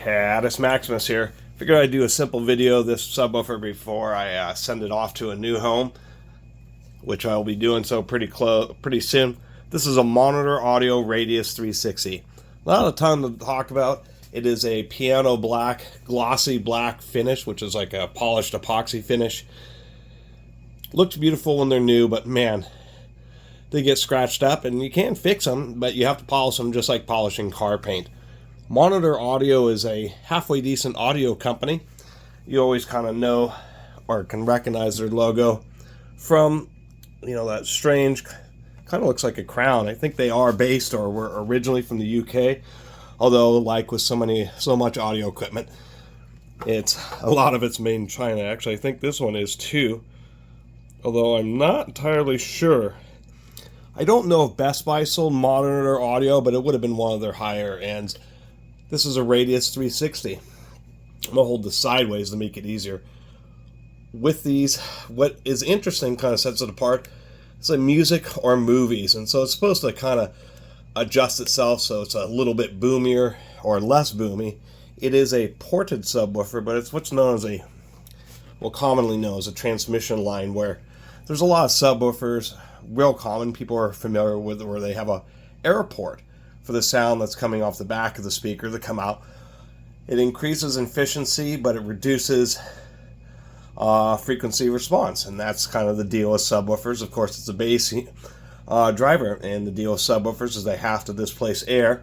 Catus Maximus here. Figured I'd do a simple video of this subwoofer before I send it off to a new home, which I'll be doing so pretty soon. This is a Monitor Audio Radius 360. Not a ton to talk about. It is a piano black, glossy black finish, which is like a polished epoxy finish. Looks beautiful when they're new, but man, they get scratched up, and you can fix them, but you have to polish them just like polishing car paint. Monitor Audio is a halfway decent audio company. You always kind of know or can recognize their logo from, that strange, kind of looks like a crown. I think they are based or were originally from the UK, although like with so much audio equipment, a lot of it's made in China. Actually, I think this one is too, although I'm not entirely sure. I don't know if Best Buy sold Monitor Audio, but it would have been one of their higher ends. This is a Radius 360. I'm going to hold this sideways to make it easier. With these, what is interesting, kind of sets it apart, it's like music or movies. And so it's supposed to kind of adjust itself so it's a little bit boomier or less boomy. It is a ported subwoofer, but it's what's known as commonly known as a transmission line, where there's a lot of subwoofers, real common, people are familiar with, where they have a air port for the sound that's coming off the back of the speaker to come out. It increases efficiency, but it reduces frequency response, and that's kind of the deal with subwoofers. Of course, it's a bass driver, and the deal with subwoofers is they have to displace air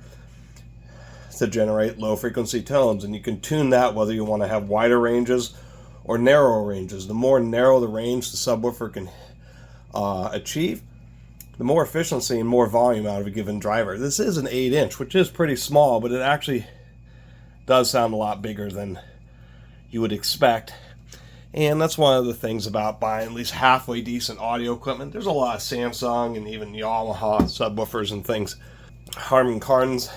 to generate low frequency tones, and you can tune that whether you want to have wider ranges or narrow ranges. The more narrow the range the subwoofer can achieve, the more efficiency and more volume out of a given driver. This is an 8-inch, which is pretty small, but it actually does sound a lot bigger than you would expect. And that's one of the things about buying at least halfway decent audio equipment. There's a lot of Samsung and even Yamaha subwoofers and things, Harman Kardons,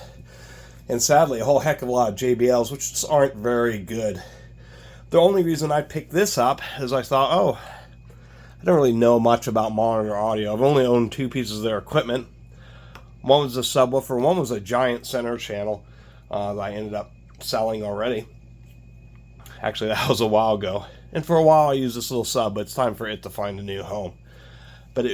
and sadly a whole heck of a lot of JBLs, which just aren't very good. The only reason I picked this up is I thought, I don't really know much about Monitor Audio. I've only owned two pieces of their equipment. One was a subwoofer, one was a giant center channel that I ended up selling already. Actually, that was a while ago. And for a while I used this little sub, but it's time for it to find a new home. But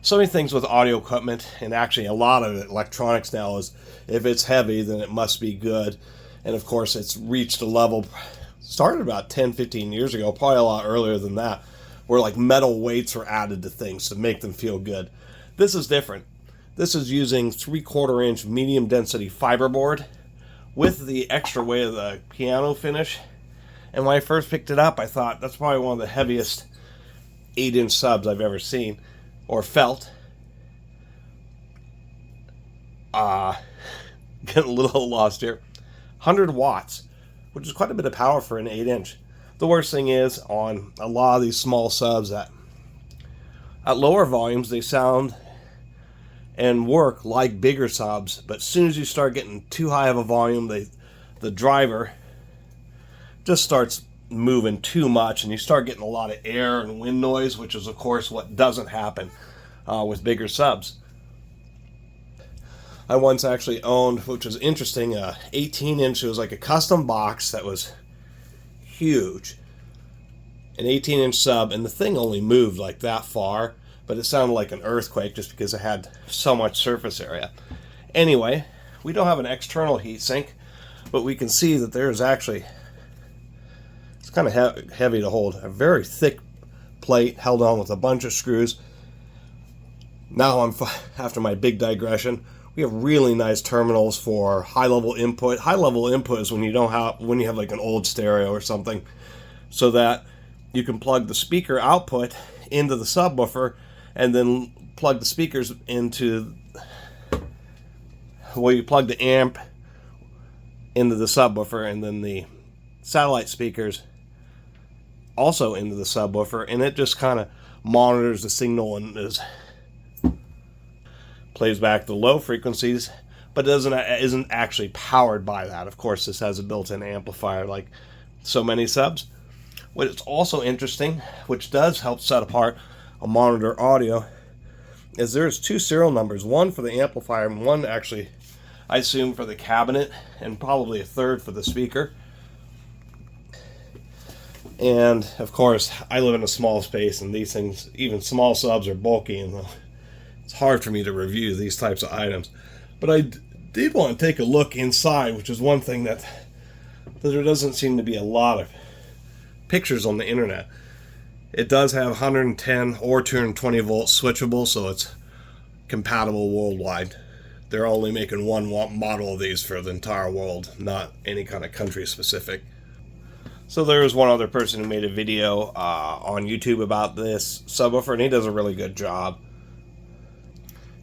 so many things with audio equipment, and actually a lot of electronics now, is if it's heavy, then it must be good. And of course, it's reached a level, started about 10-15 years ago, probably a lot earlier than that, where like metal weights were added to things to make them feel good. This is different. This is using 3/4 inch medium density fiberboard with the extra weight of the piano finish. And when I first picked it up, I thought that's probably one of the heaviest 8-inch subs I've ever seen or felt. Getting a little lost here. 100 watts. Which is quite a bit of power for an 8-inch. The worst thing is, on a lot of these small subs, at lower volumes, they sound and work like bigger subs, but as soon as you start getting too high of a volume, the driver just starts moving too much, and you start getting a lot of air and wind noise, which is, of course, what doesn't happen with bigger subs. I once actually owned, which was interesting, a 18-inch. It was like a custom box that was huge. An 18-inch sub, and the thing only moved like that far, but it sounded like an earthquake just because it had so much surface area. Anyway, we don't have an external heatsink, but we can see that there's actually, it's kind of heavy to hold, a very thick plate held on with a bunch of screws. Now after my big digression, we have really nice terminals for high-level input. High-level input is when you have like an old stereo or something, so that you can plug the speaker output into the subwoofer and then plug the speakers into, you plug the amp into the subwoofer and then the satellite speakers also into the subwoofer, and it just kind of monitors the signal and plays back the low frequencies, but isn't actually powered by that. Of course, this has a built-in amplifier like so many subs. What is also interesting, which does help set apart a Monitor Audio, is there's two serial numbers, one for the amplifier and one actually I assume for the cabinet, and probably a third for the speaker. And of course, I live in a small space, and these things, even small subs, are bulky, and it's hard for me to review these types of items. But I did want to take a look inside, which is one thing that there doesn't seem to be a lot of pictures on the internet. It does have 110 or 220 volt switchable, so it's compatible worldwide. They're only making one model of these for the entire world, not any kind of country specific. So there was one other person who made a video on YouTube about this subwoofer, and he does a really good job.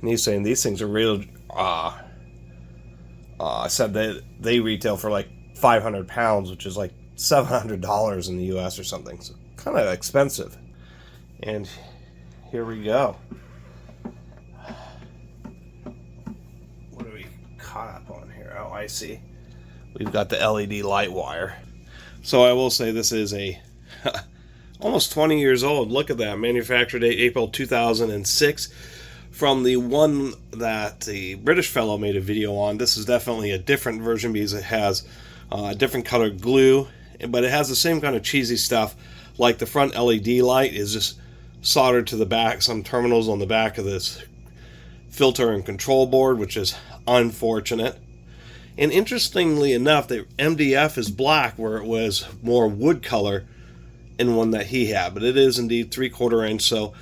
And he's saying these things are real. Said that they retail for like 500 pounds, which is like $700 in the US or something. So kind of expensive. And here we go. What are we caught up on here? Oh, I see. We've got the LED light wire. So I will say this is a almost 20 years old. Look at that. Manufacture date April 2006. From the one that the British fellow made a video on, this is definitely a different version because it has a different colored glue, but it has the same kind of cheesy stuff. Like the front LED light is just soldered to the back, some terminals on the back of this filter and control board, which is unfortunate. And interestingly enough, the MDF is black where it was more wood color in one that he had, but it is indeed 3/4 inch. So,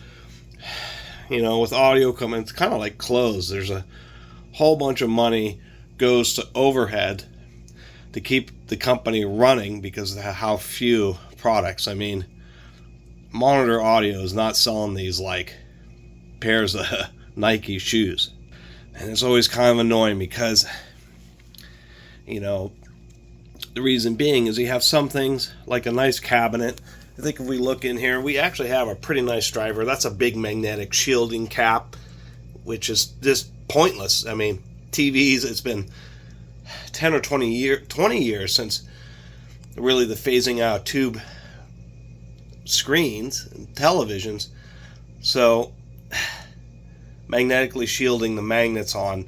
you know, with audio coming, it's kind of like clothes. There's a whole bunch of money goes to overhead to keep the company running because of how few products. I mean, Monitor Audio is not selling these like pairs of Nike shoes. And it's always kind of annoying because, you know, the reason being is you have some things like a nice cabinet. I think if we look in here, we actually have a pretty nice driver. That's a big magnetic shielding cap, which is just pointless. I mean, TVs, it's been 10 or 20 years since really the phasing out tube screens and televisions. So magnetically shielding the magnets on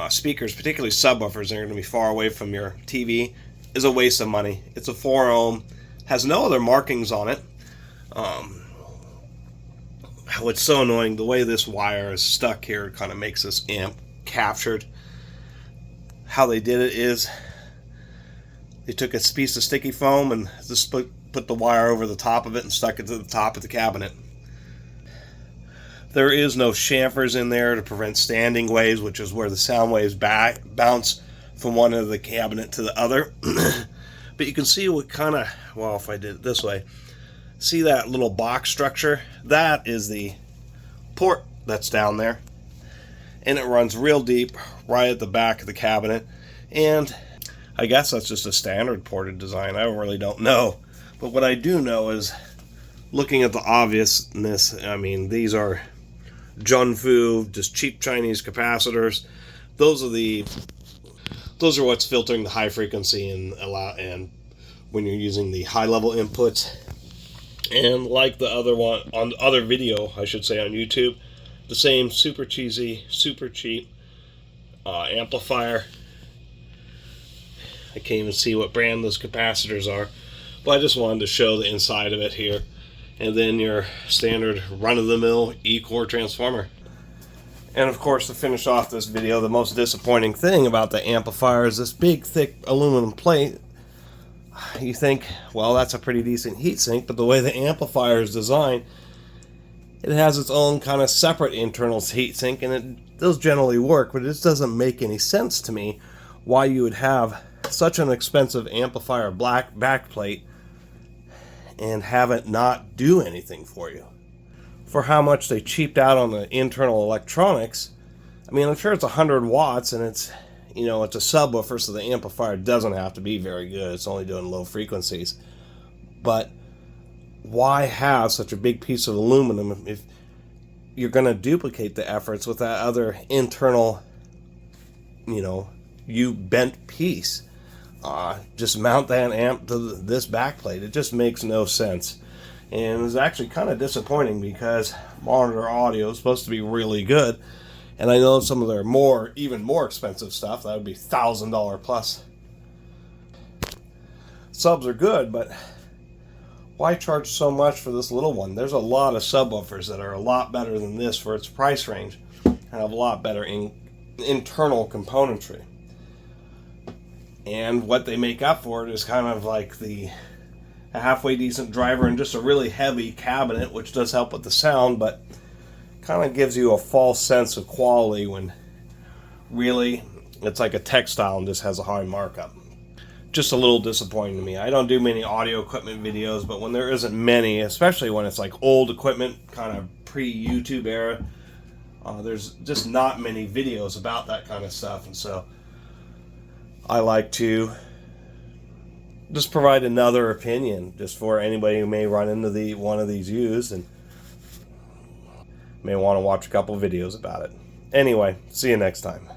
speakers, particularly subwoofers that are going to be far away from your TV, is a waste of money. It's a 4 ohm, has no other markings on it. What's so annoying, the way this wire is stuck here kind of makes this amp captured. How they did it is they took a piece of sticky foam and just put the wire over the top of it and stuck it to the top of the cabinet. There is no chamfers in there to prevent standing waves, which is where the sound waves bounce from one end of the cabinet to the other. But you can see what kind of, well, if I did it this way, see that little box structure? That is the port that's down there. And it runs real deep right at the back of the cabinet. And I guess that's just a standard ported design. I really don't know. But what I do know is, looking at the obviousness, I mean, these are Junfu, just cheap Chinese capacitors. Those are what's filtering the high frequency and when you're using the high level inputs. And like the other one on the other video, I should say, on YouTube, the same super cheesy, super cheap amplifier. I can't even see what brand those capacitors are, but I just wanted to show the inside of it here. And then your standard run-of-the-mill E-core transformer. And of course, to finish off this video, the most disappointing thing about the amplifier is this big, thick aluminum plate. You think, well, that's a pretty decent heatsink, but the way the amplifier is designed, it has its own kind of separate internal heatsink, and it does generally work, but it just doesn't make any sense to me why you would have such an expensive amplifier black backplate and have it not do anything for you. For how much they cheaped out on the internal electronics, I mean, I'm sure it's 100 watts and it's, you know, it's a subwoofer, so the amplifier doesn't have to be very good. It's only doing low frequencies. But why have such a big piece of aluminum if you're going to duplicate the efforts with that other internal, you know, bent piece? Just mount that amp to this backplate. It just makes no sense. And it's actually kind of disappointing because Monitor Audio is supposed to be really good. And I know some of their even more expensive stuff, that would be $1,000 plus. Subs are good, but why charge so much for this little one? There's a lot of subwoofers that are a lot better than this for its price range and have a lot better internal componentry. And what they make up for it is kind of like a halfway decent driver and just a really heavy cabinet, which does help with the sound, but kind of gives you a false sense of quality when really it's like a textile and just has a high markup. Just a little disappointing to me. I don't do many audio equipment videos, but when there isn't many, especially when it's like old equipment, kind of pre-YouTube era, there's just not many videos about that kind of stuff. And so I like to just provide another opinion just for anybody who may run into one of these used and may want to watch a couple videos about it. Anyway, see you next time.